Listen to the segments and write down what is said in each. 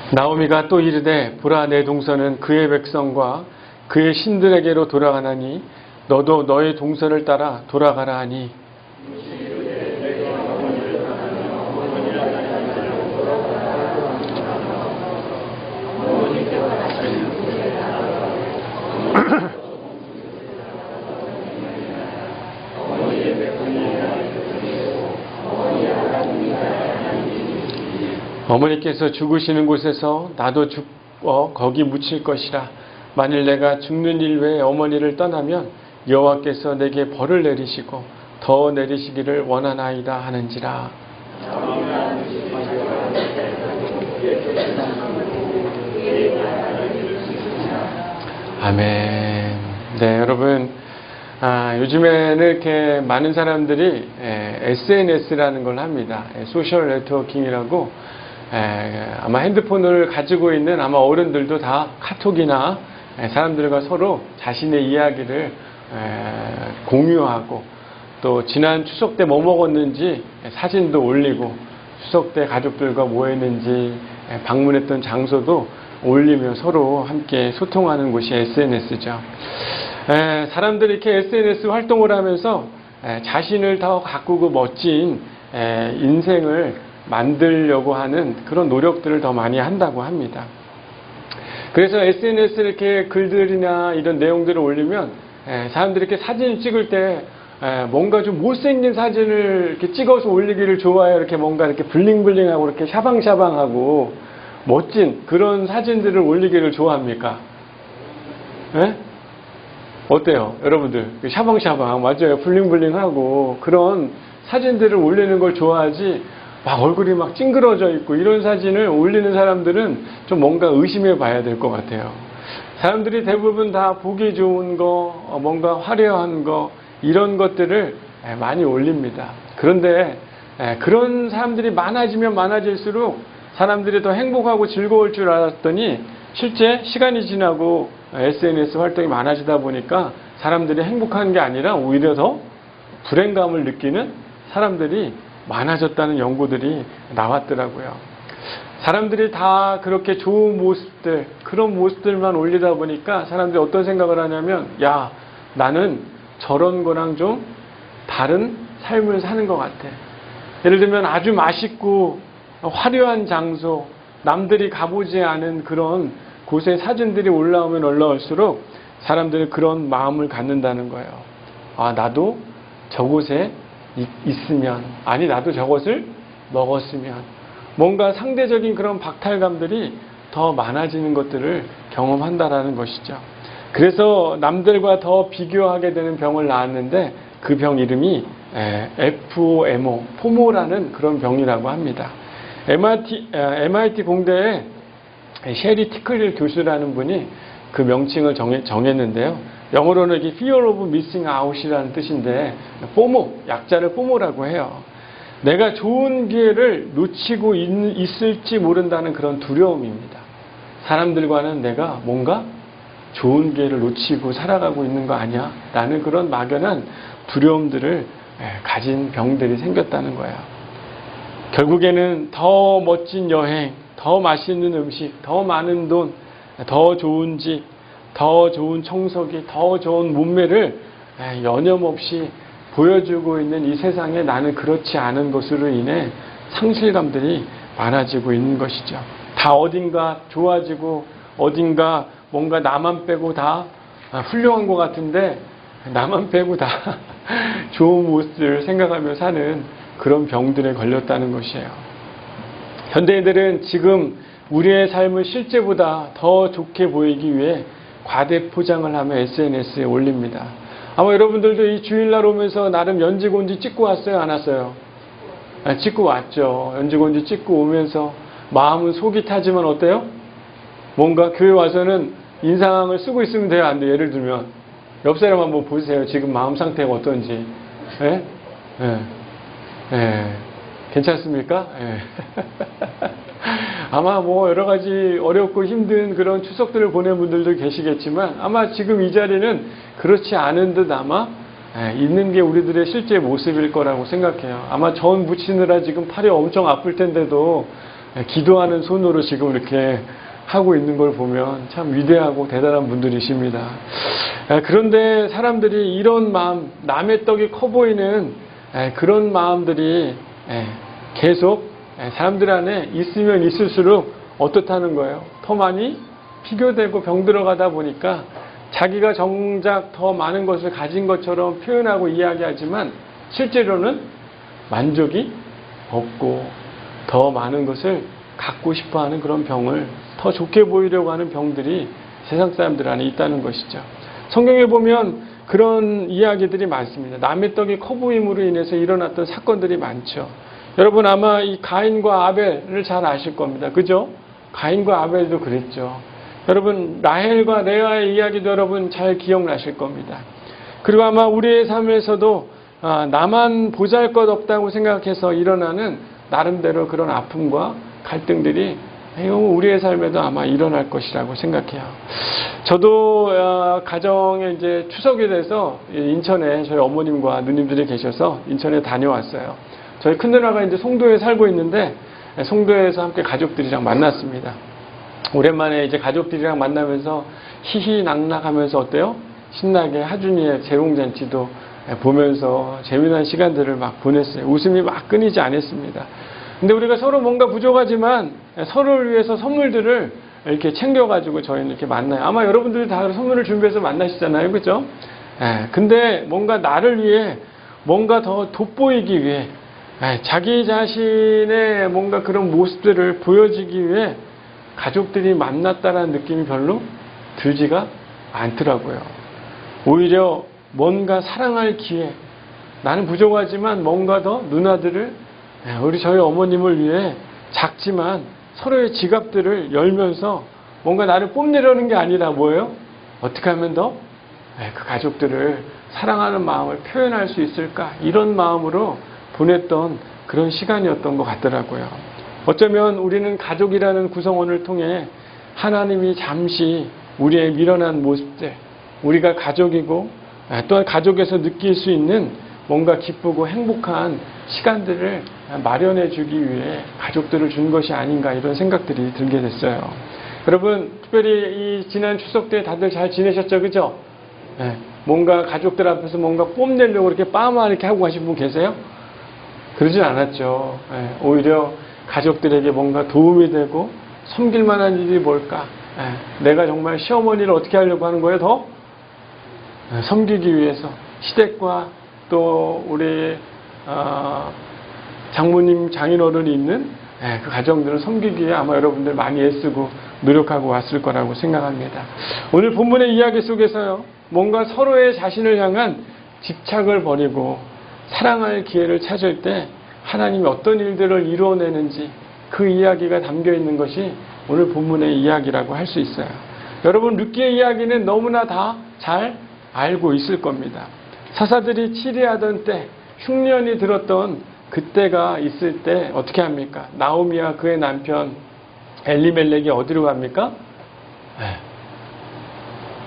나오미가 또 이르되 보라 내 동서는 그의 백성과 그의 신들에게로 돌아가나니 너도 너의 동서를 따라 돌아가라 하니 어머니께서 죽으시는 곳에서 나도 죽어 거기 묻힐 것이라. 만일 내가 죽는 일 외에 어머니를 떠나면 여호와께서 내게 벌을 내리시고 더 내리시기를 원하나이다 하는지라. 아멘. 네, 여러분, 요즘에는 이렇게 많은 사람들이 SNS라는 걸 합니다. 소셜 네트워킹이라고. 아마 핸드폰을 가지고 있는 아마 어른들도 다 카톡이나 사람들과 서로 자신의 이야기를 공유하고, 또 지난 추석 때 뭐 먹었는지 사진도 올리고, 추석 때 가족들과 뭐 했는지 방문했던 장소도 올리며 서로 함께 소통하는 곳이 SNS죠. 사람들이 이렇게 SNS 활동을 하면서 자신을 더 가꾸고 멋진 인생을 만들려고 하는 그런 노력들을 더 많이 한다고 합니다. 그래서 SNS에 이렇게 글들이나 이런 내용들을 올리면 사람들이 이렇게 사진을 찍을 때 뭔가 좀 못생긴 사진을 이렇게 찍어서 올리기를 좋아해요. 이렇게 뭔가 이렇게 블링블링하고 이렇게 샤방샤방하고 멋진 그런 사진들을 올리기를 좋아합니까? 어때요? 여러분들 샤방샤방 맞아요. 블링블링하고 그런 사진들을 올리는 걸 좋아하지, 막 얼굴이 막 찡그러져 있고 이런 사진을 올리는 사람들은 좀 뭔가 의심해 봐야 될 것 같아요. 사람들이 대부분 다 보기 좋은 거, 뭔가 화려한 거, 이런 것들을 많이 올립니다. 그런데 그런 사람들이 많아지면 많아질수록 사람들이 더 행복하고 즐거울 줄 알았더니 실제 시간이 지나고 SNS 활동이 많아지다 보니까 사람들이 행복한 게 아니라 오히려 더 불행감을 느끼는 사람들이 많아졌다는 연구들이 나왔더라고요. 사람들이 다 그렇게 좋은 모습들, 그런 모습들만 올리다 보니까 사람들이 어떤 생각을 하냐면, 야, 나는 저런 거랑 좀 다른 삶을 사는 것 같아. 예를 들면 아주 맛있고 화려한 장소, 남들이 가보지 않은 그런 곳에 사진들이 올라오면 올라올수록 사람들이 그런 마음을 갖는다는 거예요. 아, 나도 저곳에 있으면, 아니 나도 저것을 먹었으면, 뭔가 상대적인 그런 박탈감들이 더 많아지는 것들을 경험한다라는 것이죠. 그래서 남들과 더 비교하게 되는 병을 낳았는데 그 병 이름이 FOMO, 포모라는 그런 병이라고 합니다. MIT 공대에 셰리 티클릴 교수라는 분이 그 명칭을 정했는데요. 영어로는 이게 Fear of Missing Out이라는 뜻인데, 포모, 약자를 포모라고 해요. 내가 좋은 기회를 놓치고 있을지 모른다는 그런 두려움입니다. 사람들과는 내가 뭔가 좋은 기회를 놓치고 살아가고 있는 거 아니야? 라는 그런 막연한 두려움들을 가진 병들이 생겼다는 거예요. 결국에는 더 멋진 여행, 더 맛있는 음식, 더 많은 돈, 더 좋은 집, 더 좋은 청소기, 더 좋은 몸매를 여념없이 보여주고 있는 이 세상에 나는 그렇지 않은 것으로 인해 상실감들이 많아지고 있는 것이죠. 다 어딘가 좋아지고 어딘가 뭔가 나만 빼고 다 훌륭한 것 같은데 나만 빼고 다 좋은 모습을 생각하며 사는 그런 병들에 걸렸다는 것이에요. 현대인들은 지금 우리의 삶을 실제보다 더 좋게 보이기 위해 과대 포장을 하며 SNS에 올립니다. 아마 여러분들도 이 주일날 오면서 나름 연지곤지 찍고 왔어요? 안 왔어요? 찍고 왔죠. 연지곤지 찍고 오면서 마음은 속이 타지만 어때요? 뭔가 교회 와서는 인상을 쓰고 있으면 돼요? 안 돼요? 예를 들면 옆 사람 한번 보세요. 지금 마음 상태가 어떤지. 괜찮습니까? 아마 뭐 여러 가지 어렵고 힘든 그런 추석들을 보낸 분들도 계시겠지만 아마 지금 이 자리는 그렇지 않은 듯 아마 있는 게 우리들의 실제 모습일 거라고 생각해요. 아마 전 붙이느라 지금 팔이 엄청 아플 텐데도 기도하는 손으로 지금 이렇게 하고 있는 걸 보면 참 위대하고 대단한 분들이십니다. 그런데 사람들이 이런 마음, 남의 떡이 커 보이는 그런 마음들이 계속 사람들 안에 있으면 있을수록 어떻다는 거예요? 더 많이 비교되고 병들어가다 보니까 자기가 정작 더 많은 것을 가진 것처럼 표현하고 이야기하지만 실제로는 만족이 없고 더 많은 것을 갖고 싶어하는 그런 병을, 더 좋게 보이려고 하는 병들이 세상 사람들 안에 있다는 것이죠. 성경에 보면 그런 이야기들이 많습니다. 남의 떡이 커 보임으로 인해서 일어났던 사건들이 많죠. 여러분 아마 이 가인과 아벨을 잘 아실 겁니다. 그죠? 가인과 아벨도 그랬죠. 여러분 라헬과 레아의 이야기도 여러분 잘 기억나실 겁니다. 그리고 아마 우리의 삶에서도 나만 보잘것없다고 생각해서 일어나는 나름대로 그런 아픔과 갈등들이 우리의 삶에도 아마 일어날 것이라고 생각해요. 저도 가정에 이제 추석이 돼서 인천에 저희 어머님과 누님들이 계셔서 인천에 다녀왔어요. 저희 큰누나가 이제 송도에 살고 있는데 송도에서 함께 가족들이랑 만났습니다. 오랜만에 이제 가족들이랑 만나면서 희희낙낙하면서 어때요? 신나게 하준이의 재롱잔치도 보면서 재미난 시간들을 막 보냈어요. 웃음이 막 끊이지 않았습니다. 근데 우리가 서로 뭔가 부족하지만 서로를 위해서 선물들을 이렇게 챙겨가지고 저희는 이렇게 만나요. 아마 여러분들이 다 선물을 준비해서 만나시잖아요. 그죠? 근데 뭔가 나를 위해 뭔가 더 돋보이기 위해 자기 자신의 뭔가 그런 모습들을 보여주기 위해 가족들이 만났다는 느낌이 별로 들지가 않더라고요. 오히려 뭔가 사랑할 기회, 나는 부족하지만 뭔가 더 누나들을, 우리 저희 어머님을 위해 작지만 서로의 지갑들을 열면서 뭔가 나를 뽐내려는 게 아니라 뭐예요? 어떻게 하면 더 그 가족들을 사랑하는 마음을 표현할 수 있을까? 이런 마음으로 보냈던 그런 시간이었던 것 같더라고요. 어쩌면 우리는 가족이라는 구성원을 통해 하나님이 잠시 우리의 미련한 모습들, 우리가 가족이고 또한 가족에서 느낄 수 있는 뭔가 기쁘고 행복한 시간들을 마련해 주기 위해 가족들을 준 것이 아닌가 이런 생각들이 들게 됐어요. 여러분 특별히 이 지난 추석 때 다들 잘 지내셨죠? 그죠? 뭔가 가족들 앞에서 뭔가 뽐내려고 이렇게 빠마 이렇게 하고 가신 분 계세요? 그러진 않았죠. 오히려 가족들에게 뭔가 도움이 되고 섬길 만한 일이 뭘까? 내가 정말 시어머니를 어떻게 하려고 하는 거예요? 더 섬기기 위해서 시댁과 또 우리 장모님, 장인어른이 있는 그 가정들을 섬기기 위해 아마 여러분들 많이 애쓰고 노력하고 왔을 거라고 생각합니다. 오늘 본문의 이야기 속에서요, 뭔가 서로의 자신을 향한 집착을 버리고 사랑할 기회를 찾을 때 하나님이 어떤 일들을 이루어내는지 그 이야기가 담겨 있는 것이 오늘 본문의 이야기라고 할 수 있어요. 여러분 룻기의 이야기는 너무나 다 잘 알고 있을 겁니다. 사사들이 치리하던 때, 흉년이 들었던 그때가 있을 때 어떻게 합니까? 나오미와 그의 남편 엘리멜렉이 어디로 갑니까?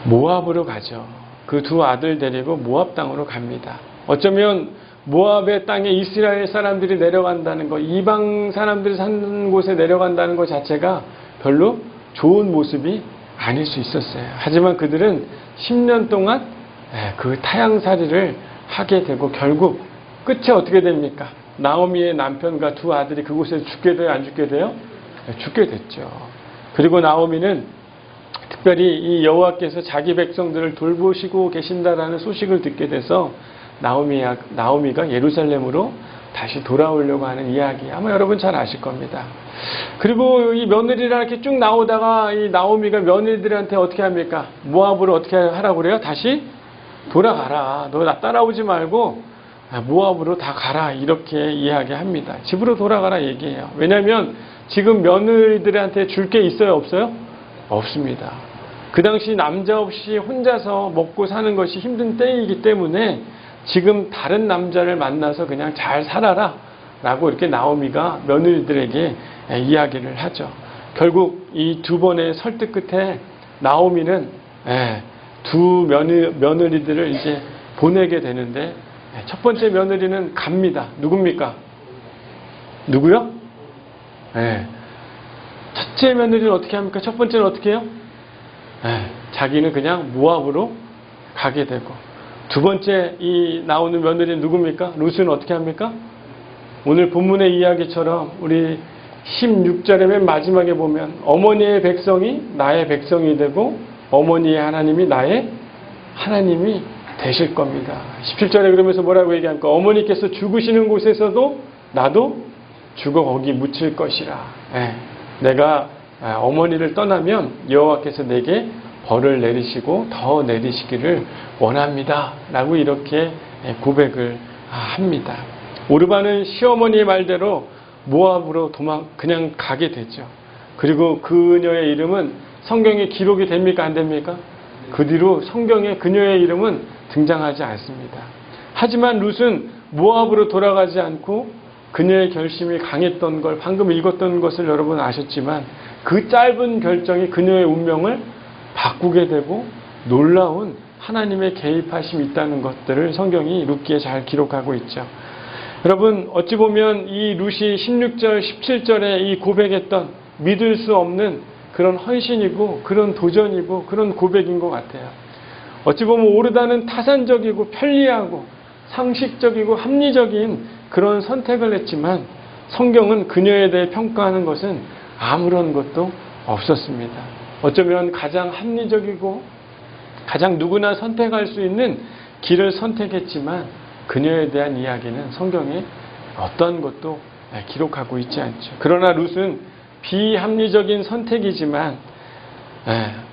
모압으로 가죠. 그 두 아들 데리고 모압 땅으로 갑니다. 어쩌면 모압의 땅에 이스라엘 사람들이 내려간다는 것, 이방 사람들이 사는 곳에 내려간다는 것 자체가 별로 좋은 모습이 아닐 수 있었어요. 하지만 그들은 10년 동안 그 타향살이를 하게 되고 결국 끝에 어떻게 됩니까? 나오미의 남편과 두 아들이 그곳에서 죽게 돼요? 안 죽게 돼요? 죽게 됐죠. 그리고 나오미는 특별히 이 여호와께서 자기 백성들을 돌보시고 계신다라는 소식을 듣게 돼서 나오미가 예루살렘으로 다시 돌아오려고 하는 이야기 아마 여러분 잘 아실 겁니다. 그리고 이 며느리랑 이렇게 쭉 나오다가 이 나오미가 며느리들한테 어떻게 합니까? 모압으로 어떻게 하라고 그래요? 다시 돌아가라. 너 나 따라오지 말고 모압으로 다 가라. 이렇게 이야기합니다. 집으로 돌아가라 얘기해요. 왜냐하면 지금 며느리들한테 줄 게 있어요? 없어요? 없습니다. 그 당시 남자 없이 혼자서 먹고 사는 것이 힘든 때이기 때문에 지금 다른 남자를 만나서 그냥 잘 살아라 라고 이렇게 나오미가 며느리들에게 이야기를 하죠. 결국 이 두 번의 설득 끝에 나오미는 두 며느리들을 이제 보내게 되는데 첫 번째 며느리는 갑니다. 누굽니까? 누구요? 첫째 며느리는 어떻게 합니까? 첫 번째는 어떻게 해요? 자기는 그냥 모압으로 가게 되고, 두 번째 이 나오는 며느리는 누굽니까? 룻은 어떻게 합니까? 오늘 본문의 이야기처럼 우리 16절의 맨 마지막에 보면 어머니의 백성이 나의 백성이 되고 어머니의 하나님이 나의 하나님이 되실 겁니다. 17절에 그러면서 뭐라고 얘기합니까? 어머니께서 죽으시는 곳에서도 나도 죽어 거기 묻힐 것이라. 내가 어머니를 떠나면 여호와께서 내게 벌을 내리시고 더 내리시기를 원합니다. 라고 이렇게 고백을 합니다. 오르바는 시어머니의 말대로 모압으로 그냥 가게 되죠. 그리고 그녀의 이름은 성경에 기록이 됩니까? 안 됩니까? 그 뒤로 성경에 그녀의 이름은 등장하지 않습니다. 하지만 룻은 모압으로 돌아가지 않고 그녀의 결심이 강했던 걸 방금 읽었던 것을 여러분 아셨지만 그 짧은 결정이 그녀의 운명을 바꾸게 되고 놀라운 하나님의 개입하심이 있다는 것들을 성경이 룻기에 잘 기록하고 있죠. 여러분 어찌 보면 이 룻이 16절, 17절에 이 고백했던 믿을 수 없는 그런 헌신이고 그런 도전이고 그런 고백인 것 같아요. 어찌 보면 오르다는 타산적이고 편리하고 상식적이고 합리적인 그런 선택을 했지만 성경은 그녀에 대해 평가하는 것은 아무런 것도 없었습니다. 어쩌면 가장 합리적이고 가장 누구나 선택할 수 있는 길을 선택했지만 그녀에 대한 이야기는 성경에 어떤 것도 기록하고 있지 않죠. 그러나 룻은 비합리적인 선택이지만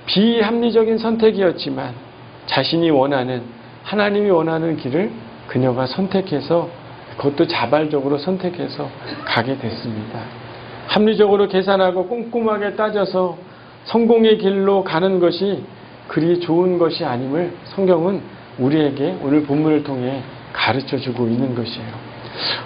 비합리적인 선택이었지만 자신이 원하는 하나님이 원하는 길을 그녀가 선택해서 그것도 자발적으로 선택해서 가게 됐습니다. 합리적으로 계산하고 꼼꼼하게 따져서 성공의 길로 가는 것이 그리 좋은 것이 아님을 성경은 우리에게 오늘 본문을 통해 가르쳐주고 있는 것이에요.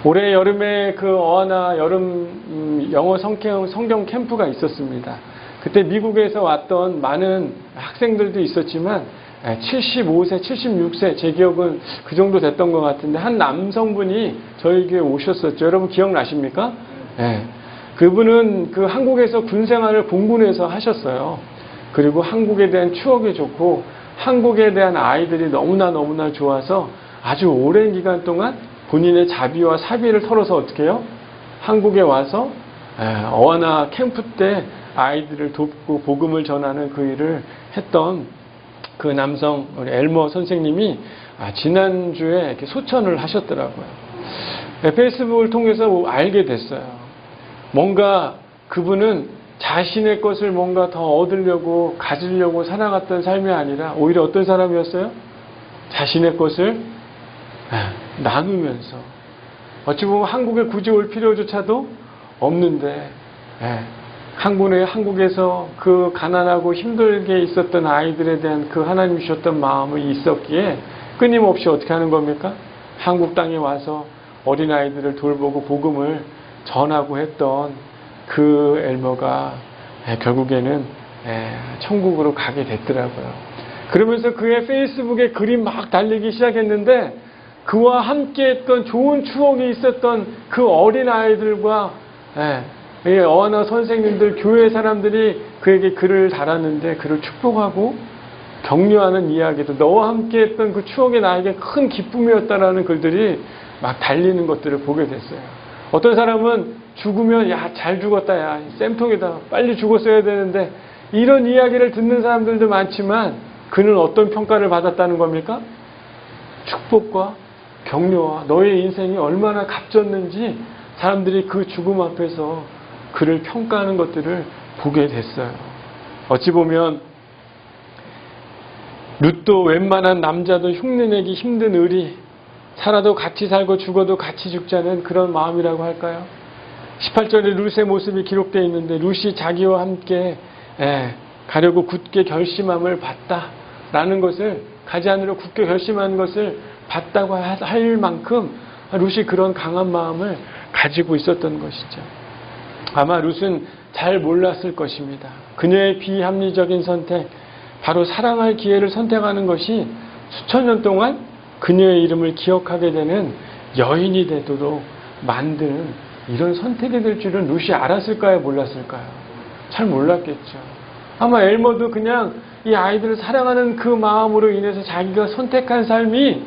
올해 여름에 그 어하나 여름 영어 성경 캠프가 있었습니다. 그때 미국에서 왔던 많은 학생들도 있었지만 75세, 76세 제 기억은 그 정도 됐던 것 같은데 한 남성분이 저희 교회에 오셨었죠. 여러분 기억나십니까? 그분은 그 한국에서 군 생활을 공군에서 하셨어요. 그리고 한국에 대한 추억이 좋고 한국에 대한 아이들이 너무나 좋아서 아주 오랜 기간 동안 본인의 자비와 사비를 털어서 어떻게 해요? 한국에 와서 어하나 캠프 때 아이들을 돕고 복음을 전하는 그 일을 했던 그 남성 우리 엘머 선생님이 지난주에 이렇게 소천을 하셨더라고요. 페이스북을 통해서 알게 됐어요. 뭔가 그분은 자신의 것을 뭔가 더 얻으려고 가지려고 살아갔던 삶이 아니라 오히려 어떤 사람이었어요? 자신의 것을 나누면서 어찌 보면 한국에 굳이 올 필요조차도 없는데 한국에서 그 가난하고 힘들게 있었던 아이들에 대한 그 하나님 주셨던 마음이 있었기에 끊임없이 어떻게 하는 겁니까? 한국 땅에 와서 어린아이들을 돌보고 복음을 전하고 했던 그 엘머가 결국에는 천국으로 가게 됐더라고요. 그러면서 그의 페이스북에 글이 막 달리기 시작했는데 그와 함께 했던 좋은 추억이 있었던 그 어린아이들과 어하나 선생님들, 교회 사람들이 그에게 글을 달았는데 그를 축복하고 격려하는 이야기도 너와 함께 했던 그 추억이 나에게 큰 기쁨이었다라는 글들이 막 달리는 것들을 보게 됐어요. 어떤 사람은 죽으면 야 잘 죽었다 야 쌤통이다 빨리 죽었어야 되는데 이런 이야기를 듣는 사람들도 많지만 그는 어떤 평가를 받았다는 겁니까? 축복과 격려와 너의 인생이 얼마나 값졌는지 사람들이 그 죽음 앞에서 그를 평가하는 것들을 보게 됐어요. 어찌 보면 룻도 웬만한 남자도 흉내내기 힘든 의리, 살아도 같이 살고 죽어도 같이 죽자는 그런 마음이라고 할까요? 18절에 룻의 모습이 기록되어 있는데 룻이 자기와 함께 가려고 굳게 결심함을 봤다라는 것을 가지 않으려 굳게 결심한 것을 봤다고 할 만큼 룻이 그런 강한 마음을 가지고 있었던 것이죠. 아마 룻은 잘 몰랐을 것입니다. 그녀의 비합리적인 선택, 바로 사랑할 기회를 선택하는 것이 수천 년 동안 그녀의 이름을 기억하게 되는 여인이 되도록 만드는 이런 선택이 될 줄은 룻이 알았을까요? 몰랐을까요? 잘 몰랐겠죠. 아마 엘머도 그냥 이 아이들을 사랑하는 그 마음으로 인해서 자기가 선택한 삶이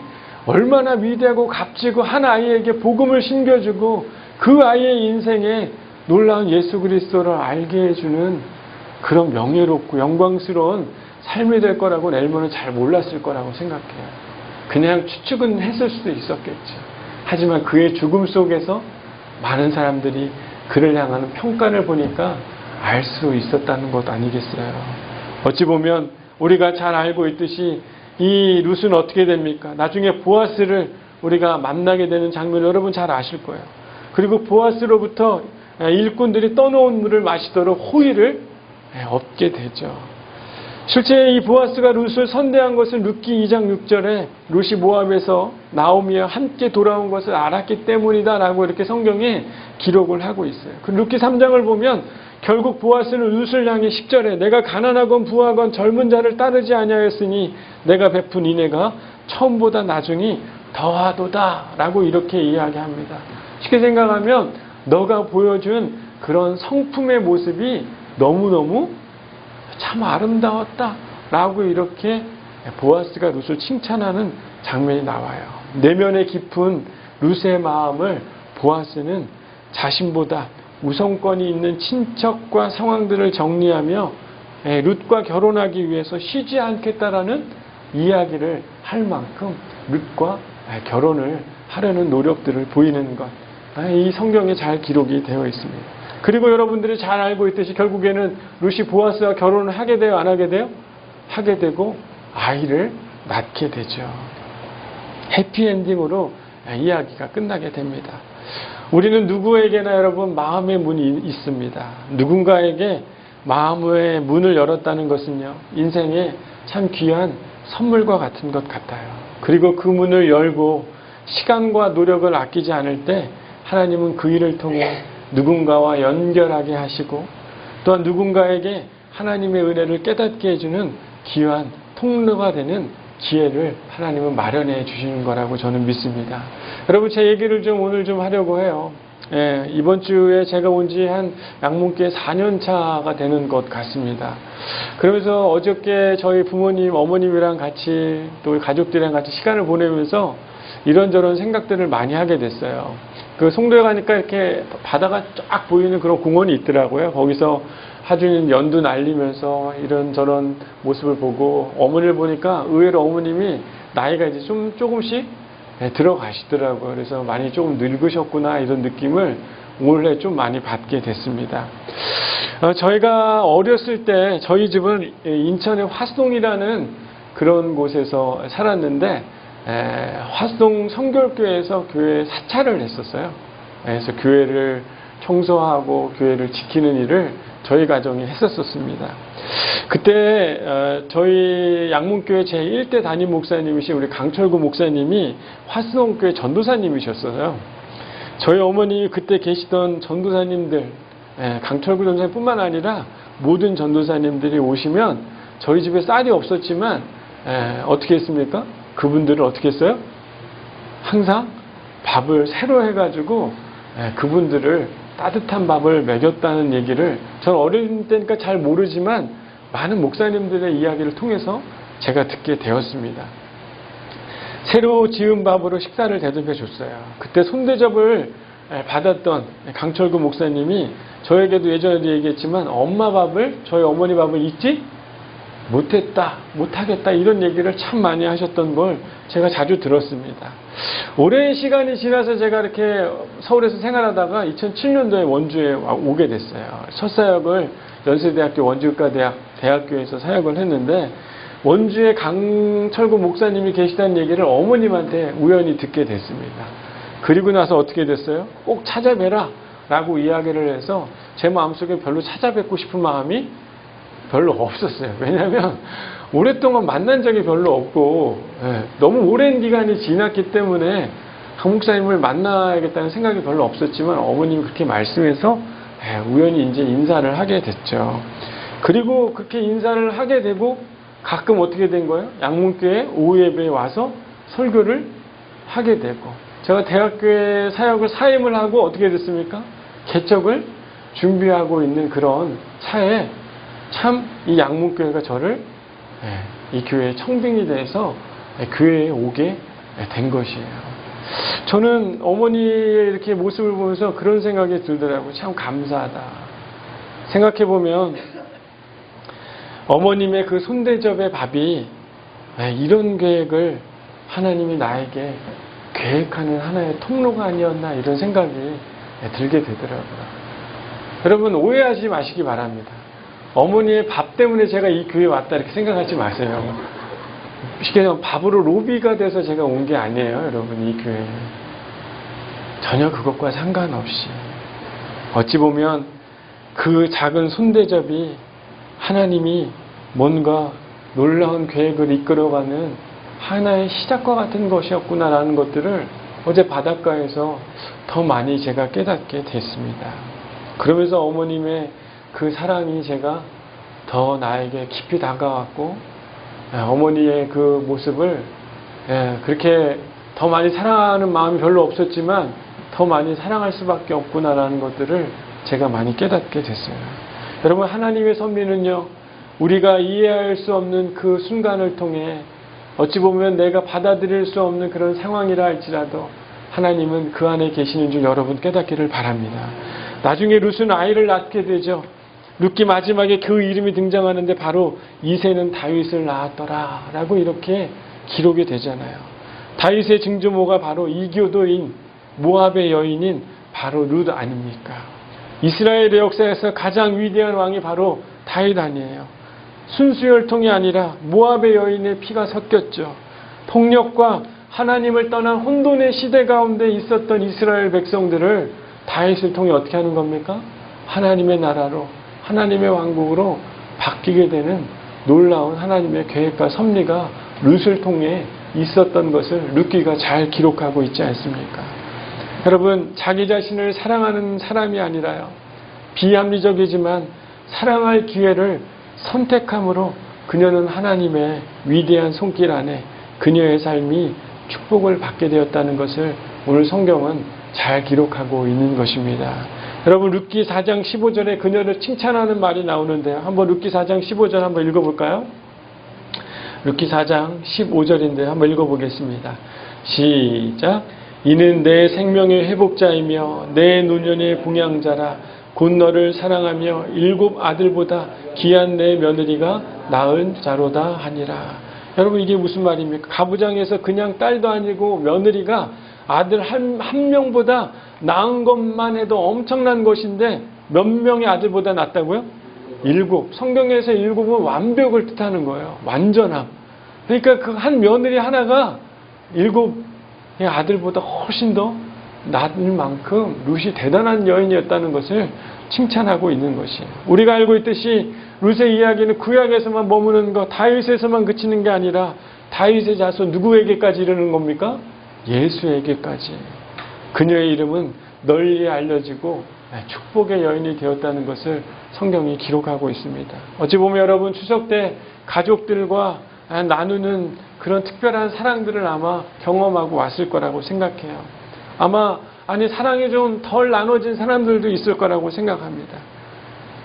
얼마나 위대하고 값지고 한 아이에게 복음을 심겨주고 그 아이의 인생에 놀라운 예수 그리스도를 알게 해주는 그런 명예롭고 영광스러운 삶이 될 거라고 엘머는 잘 몰랐을 거라고 생각해요. 그냥 추측은 했을 수도 있었겠죠. 하지만 그의 죽음 속에서 많은 사람들이 그를 향하는 평가를 보니까 알 수 있었다는 것 아니겠어요. 어찌 보면 우리가 잘 알고 있듯이 이 룻은 어떻게 됩니까? 나중에 보아스를 우리가 만나게 되는 장면을 여러분 잘 아실 거예요. 그리고 보아스로부터 일꾼들이 떠놓은 물을 마시도록 호의를 얻게 되죠. 실제 이 보아스가 룻을 선대한 것은 룻기 2장 6절에 룻이 모압에서 나오미와 함께 돌아온 것을 알았기 때문이다라고 이렇게 성경에 기록을 하고 있어요. 그 룻기 3장을 보면 결국 보아스는 룻을 향해 10절에 내가 가난하건 부하건 젊은 자를 따르지 아니하였으니 내가 베푼 인애가 처음보다 나중이 더하도다라고 이렇게 이야기합니다. 쉽게 생각하면 너가 보여준 그런 성품의 모습이 너무너무 참 아름다웠다 라고 이렇게 보아스가 룻을 칭찬하는 장면이 나와요. 내면에 깊은 룻의 마음을 보아스는 자신보다 우선권이 있는 친척과 상황들을 정리하며 룻과 결혼하기 위해서 쉬지 않겠다라는 이야기를 할 만큼 룻과 결혼을 하려는 노력들을 보이는 것, 이 성경에 잘 기록이 되어 있습니다. 그리고 여러분들이 잘 알고 있듯이 결국에는 룻이 보아스와 결혼을 하게 돼요? 안 하게 돼요? 하게 되고 아이를 낳게 되죠. 해피엔딩으로 이야기가 끝나게 됩니다. 우리는 누구에게나 여러분 마음의 문이 있습니다. 누군가에게 마음의 문을 열었다는 것은요, 인생에 참 귀한 선물과 같은 것 같아요. 그리고 그 문을 열고 시간과 노력을 아끼지 않을 때 하나님은 그 일을 통해 누군가와 연결하게 하시고 또한 누군가에게 하나님의 은혜를 깨닫게 해주는 귀한 통로가 되는 기회를 하나님은 마련해 주시는 거라고 저는 믿습니다. 여러분, 제 얘기를 오늘 좀 하려고 해요. 이번 주에 제가 온 지 한 양문교회 4년 차가 되는 것 같습니다. 그러면서 어저께 저희 부모님, 어머님이랑 같이 또 가족들이랑 같이 시간을 보내면서 이런저런 생각들을 많이 하게 됐어요. 그 송도에 가니까 이렇게 바다가 쫙 보이는 그런 공원이 있더라고요. 거기서 하준이 연두 날리면서 이런저런 모습을 보고 어머니를 보니까 의외로 어머님이 나이가 이제 조금씩 들어가시더라고요. 그래서 많이 조금 늙으셨구나 이런 느낌을 올해 좀 많이 받게 됐습니다. 저희가 어렸을 때 저희 집은 인천의 화수동이라는 그런 곳에서 살았는데 화수동 성결교회에서 교회 사찰을 했었어요. 그래서 교회를 청소하고 교회를 지키는 일을 저희 가정이 했었습니다. 그때 저희 양문교회 제1대 담임 목사님이신 우리 강철구 목사님이 화수동교회 전도사님이셨어요. 저희 어머니 그때 계시던 전도사님들, 강철구 전도사님뿐만 아니라 모든 전도사님들이 오시면 저희 집에 쌀이 없었지만 어떻게 했습니까? 그분들을 어떻게 했어요? 항상 밥을 새로 해가지고 그분들을 따뜻한 밥을 먹였다는 얘기를 저는 어릴 때니까 잘 모르지만 많은 목사님들의 이야기를 통해서 제가 듣게 되었습니다. 새로 지은 밥으로 식사를 대접해 줬어요. 그때 손대접을 받았던 강철구 목사님이 저에게도 예전에도 얘기했지만 엄마 밥을, 저희 어머니 밥을 잊지 못하겠다 이런 얘기를 참 많이 하셨던 걸 제가 자주 들었습니다. 오랜 시간이 지나서 제가 이렇게 서울에서 생활하다가 2007년도에 원주에 오게 됐어요. 첫 사역을 연세대학교 원주의과대학교에서 사역을 했는데 원주에 강철구 목사님이 계시다는 얘기를 어머님한테 우연히 듣게 됐습니다. 그리고 나서 어떻게 됐어요? 꼭 찾아뵈라 라고 이야기를 해서 제 마음속에 별로 찾아뵙고 싶은 마음이 별로 없었어요. 왜냐하면 오랫동안 만난 적이 별로 없고 너무 오랜 기간이 지났기 때문에 강 목사님을 만나야겠다는 생각이 별로 없었지만 어머님이 그렇게 말씀해서 우연히 이제 인사를 하게 됐죠. 그리고 그렇게 인사를 하게 되고 가끔 어떻게 된 거예요? 양문교회 오후 예배에 와서 설교를 하게 되고 제가 대학교에 사역을 사임을 하고 어떻게 됐습니까? 개척을 준비하고 있는 그런 차에 참 이 양문교회가 저를 이 교회의 청빙이 돼서 교회에 오게 된 것이에요. 저는 어머니의 이렇게 모습을 보면서 그런 생각이 들더라고요. 참 감사하다. 생각해보면 어머님의 그 손대접의 밥이 이런 계획을 하나님이 나에게 계획하는 하나의 통로가 아니었나 이런 생각이 들게 되더라고요. 여러분 오해하지 마시기 바랍니다. 어머니의 밥 때문에 제가 이 교회에 왔다 이렇게 생각하지 마세요. 쉽게 말하면 밥으로 로비가 돼서 제가 온 게 아니에요. 여러분 이 교회에. 전혀 그것과 상관없이 어찌 보면 그 작은 손대접이 하나님이 뭔가 놀라운 계획을 이끌어가는 하나의 시작과 같은 것이었구나라는 것들을 어제 바닷가에서 더 많이 제가 깨닫게 됐습니다. 그러면서 어머님의 그 사랑이 제가 더 나에게 깊이 다가왔고 어머니의 그 모습을 그렇게 더 많이 사랑하는 마음이 별로 없었지만 더 많이 사랑할 수밖에 없구나라는 것들을 제가 많이 깨닫게 됐어요. 여러분 하나님의 섭리는요 우리가 이해할 수 없는 그 순간을 통해 어찌 보면 내가 받아들일 수 없는 그런 상황이라 할지라도 하나님은 그 안에 계시는 줄 여러분 깨닫기를 바랍니다. 나중에 룻은 아이를 낳게 되죠. 룻기 마지막에 그 이름이 등장하는데 바로 이새는 다윗을 낳았더라 라고 이렇게 기록이 되잖아요. 다윗의 증조모가 바로 이교도인 모압의 여인인 바로 룻 아닙니까? 이스라엘의 역사에서 가장 위대한 왕이 바로 다윗 아니에요. 순수 혈통이 아니라 모압의 여인의 피가 섞였죠. 폭력과 하나님을 떠난 혼돈의 시대 가운데 있었던 이스라엘 백성들을 다윗을 통해 어떻게 하는 겁니까? 하나님의 나라로 하나님의 왕국으로 바뀌게 되는 놀라운 하나님의 계획과 섭리가 룻을 통해 있었던 것을 룻기가 잘 기록하고 있지 않습니까? 여러분 자기 자신을 사랑하는 사람이 아니라요. 비합리적이지만 사랑할 기회를 선택함으로 그녀는 하나님의 위대한 손길 안에 그녀의 삶이 축복을 받게 되었다는 것을 오늘 성경은 잘 기록하고 있는 것입니다. 여러분 룻기 4장 15절에 그녀를 칭찬하는 말이 나오는데요. 한번 룻기 4장 15절 한번 읽어볼까요? 룻기 4장 15절인데 한번 읽어보겠습니다. 시작. 이는 내 생명의 회복자이며 내 노년의 봉양자라. 곧 너를 사랑하며 7 아들보다 귀한 내 며느리가 낳은 자로다 하니라. 여러분 이게 무슨 말입니까? 가부장에서 그냥 딸도 아니고 며느리가 아들 한 명보다 낳은 것만 해도 엄청난 것인데 몇 명의 아들보다 낫다고요? 7. 성경에서 7은 완벽을 뜻하는 거예요. 완전함. 그러니까 그 한 며느리 하나가 7의 아들보다 훨씬 더 낳을 만큼 룻이 대단한 여인이었다는 것을 칭찬하고 있는 것이에요. 우리가 알고 있듯이 룻의 이야기는 구약에서만 머무는 것, 다윗에서만 그치는 게 아니라 다윗의 자손 누구에게까지 이르는 겁니까? 예수에게까지. 그녀의 이름은 널리 알려지고 축복의 여인이 되었다는 것을 성경이 기록하고 있습니다. 어찌 보면 여러분 추석 때 가족들과 나누는 그런 특별한 사랑들을 아마 경험하고 왔을 거라고 생각해요. 아마 사랑이 좀 덜 나눠진 사람들도 있을 거라고 생각합니다.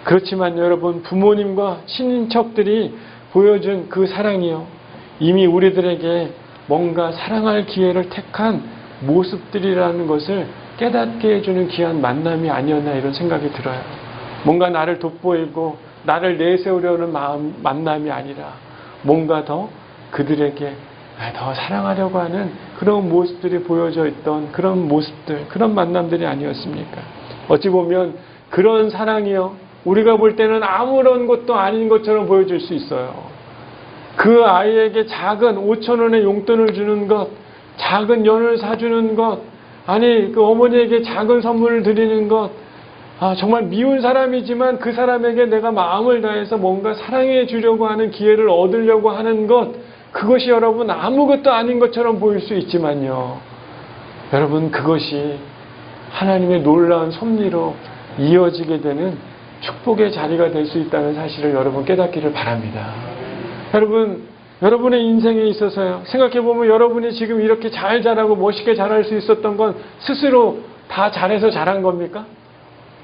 그렇지만 여러분 부모님과 친인척들이 보여준 그 사랑이요. 이미 우리들에게 뭔가 사랑할 기회를 택한 모습들이라는 것을 깨닫게 해주는 귀한 만남이 아니었나 이런 생각이 들어요. 뭔가 나를 돋보이고 나를 내세우려는 만남이 아니라 뭔가 더 그들에게 더 사랑하려고 하는 그런 모습들이 보여져 있던 그런 모습들, 그런 만남들이 아니었습니까? 어찌 보면 그런 사랑이요. 우리가 볼 때는 아무런 것도 아닌 것처럼 보여질 수 있어요. 그 아이에게 작은 5,000원의 용돈을 주는 것, 작은 연을 사주는 것, 그 어머니에게 작은 선물을 드리는 것, 정말 미운 사람이지만 그 사람에게 내가 마음을 다해서 뭔가 사랑해 주려고 하는 기회를 얻으려고 하는 것, 그것이 여러분 아무것도 아닌 것처럼 보일 수 있지만요. 여러분 그것이 하나님의 놀라운 섭리로 이어지게 되는 축복의 자리가 될 수 있다는 사실을 여러분 깨닫기를 바랍니다. 여러분, 여러분의 인생에 있어서요. 생각해보면 여러분이 지금 이렇게 잘 자라고 멋있게 자랄 수 있었던 건 스스로 다 잘해서 잘한 겁니까?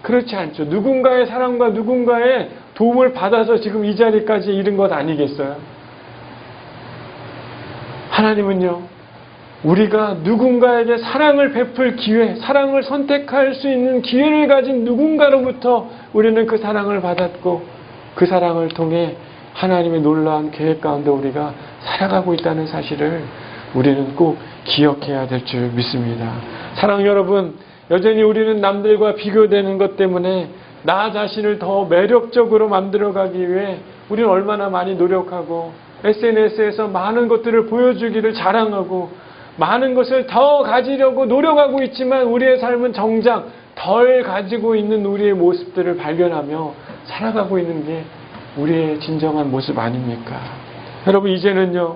그렇지 않죠. 누군가의 사랑과 누군가의 도움을 받아서 지금 이 자리까지 이른 것 아니겠어요? 하나님은요, 우리가 누군가에게 사랑을 베풀 기회, 사랑을 선택할 수 있는 기회를 가진 누군가로부터 우리는 그 사랑을 받았고 그 사랑을 통해 하나님의 놀라운 계획 가운데 우리가 살아가고 있다는 사실을 우리는 꼭 기억해야 될 줄 믿습니다. 사랑 여러분, 여전히 우리는 남들과 비교되는 것 때문에 나 자신을 더 매력적으로 만들어가기 위해 우리는 얼마나 많이 노력하고 SNS에서 많은 것들을 보여주기를 자랑하고 많은 것을 더 가지려고 노력하고 있지만 우리의 삶은 정작 덜 가지고 있는 우리의 모습들을 발견하며 살아가고 있는 게 우리의 진정한 모습 아닙니까? 여러분, 이제는요,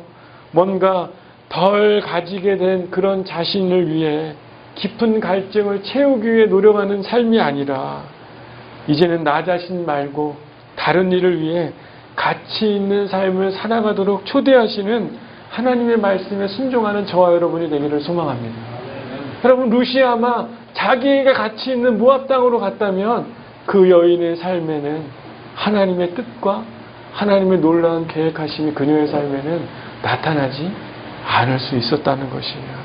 뭔가 덜 가지게 된 그런 자신을 위해 깊은 갈증을 채우기 위해 노력하는 삶이 아니라 이제는 나 자신 말고 다른 이를 위해 가치 있는 삶을 살아가도록 초대하시는 하나님의 말씀에 순종하는 저와 여러분이 되기를 소망합니다. 여러분, 루시아마 자기에게 가치 있는 모압 땅으로 갔다면 그 여인의 삶에는 하나님의 뜻과 하나님의 놀라운 계획하심이 그녀의 삶에는 나타나지 않을 수 있었다는 것이에요.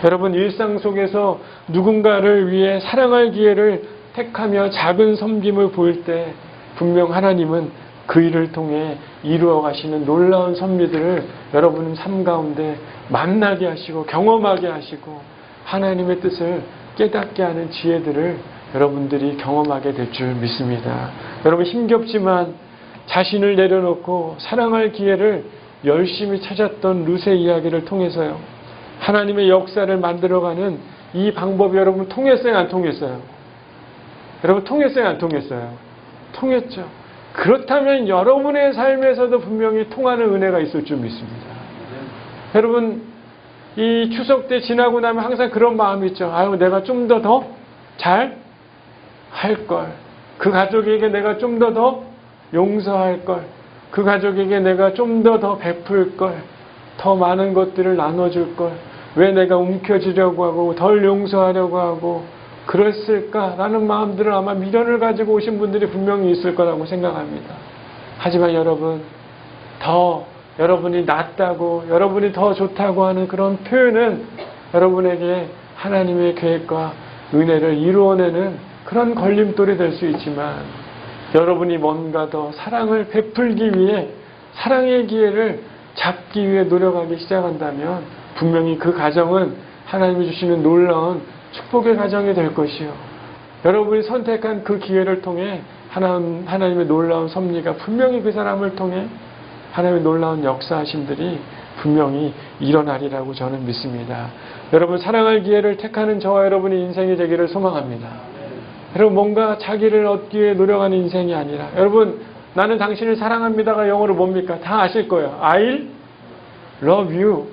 여러분, 일상 속에서 누군가를 위해 사랑할 기회를 택하며 작은 섬김을 보일 때 분명 하나님은 그 일을 통해 이루어 가시는 놀라운 섭리들을 여러분 삶 가운데 만나게 하시고 경험하게 하시고 하나님의 뜻을 깨닫게 하는 지혜들을 여러분들이 경험하게 될 줄 믿습니다. 여러분, 힘겹지만 자신을 내려놓고 사랑할 기회를 열심히 찾았던 룻의 이야기를 통해서요, 하나님의 역사를 만들어가는 이 방법이 여러분 통했어요, 안 통했어요? 여러분, 통했어요, 안 통했어요? 통했죠. 그렇다면 여러분의 삶에서도 분명히 통하는 은혜가 있을 줄 믿습니다. 여러분, 이 추석 때 지나고 나면 항상 그런 마음이 있죠. 아유, 내가 좀 더 잘 할 걸. 그 가족에게 내가 좀 더 용서할 걸. 그 가족에게 내가 좀 더 베풀 걸. 더 많은 것들을 나눠줄 걸. 왜 내가 움켜쥐려고 하고 덜 용서하려고 하고 그랬을까라는 마음들을 아마 미련을 가지고 오신 분들이 분명히 있을 거라고 생각합니다. 하지만 여러분, 더 여러분이 낫다고, 여러분이 더 좋다고 하는 그런 표현은 여러분에게 하나님의 계획과 은혜를 이루어내는 그런 걸림돌이 될 수 있지만, 여러분이 뭔가 더 사랑을 베풀기 위해 사랑의 기회를 잡기 위해 노력하기 시작한다면 분명히 그 가정은 하나님이 주시는 놀라운 축복의 가정이 될 것이요, 여러분이 선택한 그 기회를 통해 하나님의 놀라운 섭리가 분명히 그 사람을 통해 하나님의 놀라운 역사하심들이 분명히 일어나리라고 저는 믿습니다. 여러분, 사랑할 기회를 택하는 저와 여러분의 인생이 되기를 소망합니다. 여러분, 뭔가 자기를 얻기 위해 노력하는 인생이 아니라, 여러분, 나는 당신을 사랑합니다가 영어로 뭡니까? 다 아실 거예요. I'll love you.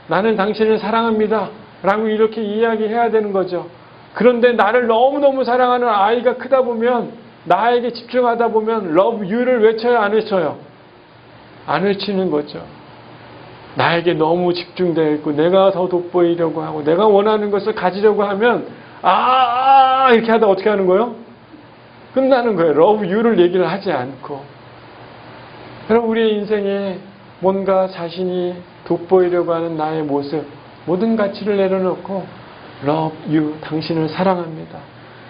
나는 당신을 사랑합니다 라고 이렇게 이야기해야 되는 거죠. 그런데 나를 너무너무 사랑하는 아이가 크다 보면, 나에게 집중하다 보면 love you를 외쳐요, 안 외쳐요? 안 외치는 거죠. 나에게 너무 집중되어 있고 내가 더 돋보이려고 하고 내가 원하는 것을 가지려고 하면 이렇게 하다 어떻게 하는 거예요? 끝나는 거예요. love you를 얘기를 하지 않고. 여러분, 우리의 인생에 뭔가 자신이 돋보이려고 하는 나의 모습, 모든 가치를 내려놓고 love you, 당신을 사랑합니다,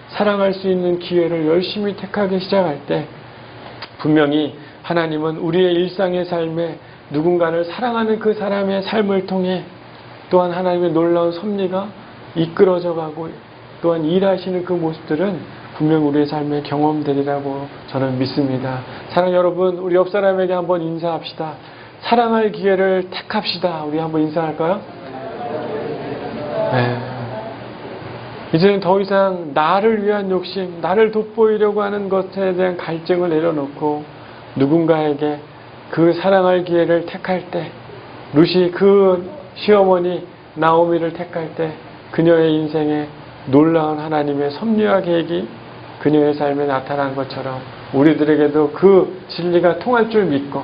사랑할 수 있는 기회를 열심히 택하기 시작할 때 분명히 하나님은 우리의 일상의 삶에 누군가를 사랑하는 그 사람의 삶을 통해 또한 하나님의 놀라운 섭리가 이끌어져 가고 또한 일하시는 그 모습들은 분명 우리의 삶에 경험되리라고 저는 믿습니다. 사랑 여러분, 우리 옆 사람에게 한번 인사합시다. 사랑할 기회를 택합시다. 우리 한번 인사할까요? 네. 이제는 더 이상 나를 위한 욕심, 나를 돋보이려고 하는 것에 대한 갈증을 내려놓고 누군가에게 그 사랑할 기회를 택할 때, 룻이 그 시어머니 나오미를 택할 때 그녀의 인생에 놀라운 하나님의 섭리와 계획이 그녀의 삶에 나타난 것처럼 우리들에게도 그 진리가 통할 줄 믿고,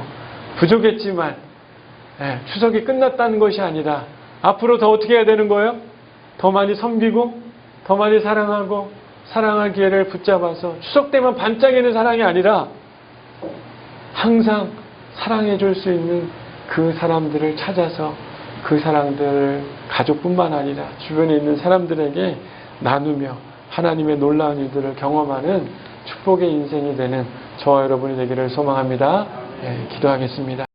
부족했지만 추석이 끝났다는 것이 아니라 앞으로 더 어떻게 해야 되는 거예요? 더 많이 섬기고 더 많이 사랑하고 사랑할 기회를 붙잡아서 추석 때만 반짝이는 사랑이 아니라 항상 사랑해 줄 수 있는 그 사람들을 찾아서 그 사람들 가족뿐만 아니라 주변에 있는 사람들에게 나누며 하나님의 놀라운 일들을 경험하는 축복의 인생이 되는 저와 여러분이 되기를 소망합니다. 네, 기도하겠습니다.